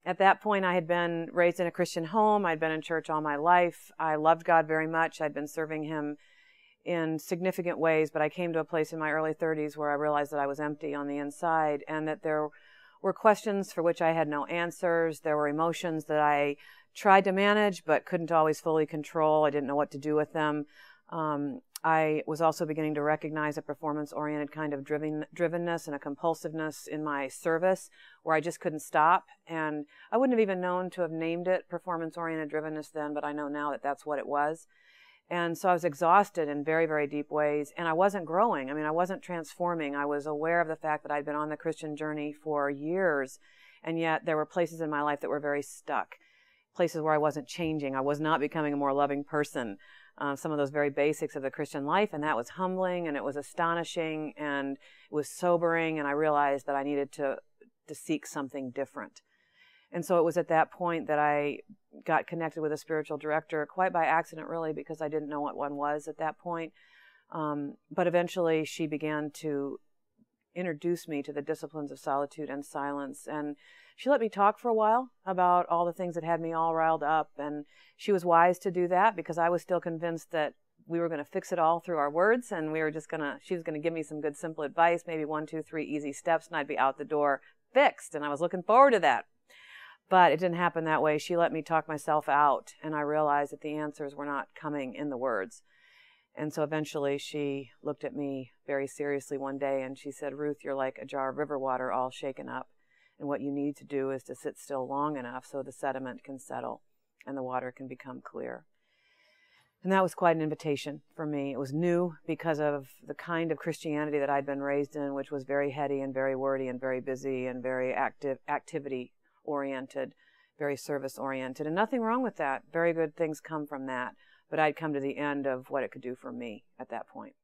At that point, I had been raised in a Christian home. I'd been in church all my life. I loved God very much. I'd been serving Him in significant ways, but I came to a place in my early 30s where I realized that I was empty on the inside, and that there were questions for which I had no answers. There were emotions that I tried to manage but couldn't always fully control. I didn't know what to do with them. I was also beginning to recognize a performance-oriented kind of drivenness and a compulsiveness in my service where I just couldn't stop. And I wouldn't have even known to have named it performance-oriented drivenness then, but I know now that that's what it was. And so I was exhausted in very, very deep ways, and I wasn't growing. I mean, I wasn't transforming. I was aware of the fact that I'd been on the Christian journey for years, and yet there were places in my life that were very stuck, places where I wasn't changing. I was not becoming a more loving person. Some of those very basics of the Christian life, and that was humbling, and it was astonishing, and it was sobering, and I realized that I needed to seek something different. And so it was at that point that I got connected with a spiritual director, quite by accident, really, because I didn't know what one was at that point. But eventually she began to introduce me to the disciplines of solitude and silence. And she let me talk for a while about all the things that had me all riled up. And she was wise to do that because I was still convinced that we were going to fix it all through our words. And we were just she was going to give me some good, simple advice, maybe 1, 2, 3 easy steps, and I'd be out the door fixed. And I was looking forward to that. But it didn't happen that way. She let me talk myself out, and I realized that the answers were not coming in the words. And so eventually she looked at me very seriously one day, and she said, "Ruth, you're like a jar of river water all shaken up. And what you need to do is to sit still long enough so the sediment can settle and the water can become clear." And that was quite an invitation for me. It was new because of the kind of Christianity that I'd been raised in, which was very heady and very wordy and very busy and very activity-oriented, very service-oriented. And nothing wrong with that. Very good things come from that. But I'd come to the end of what it could do for me at that point.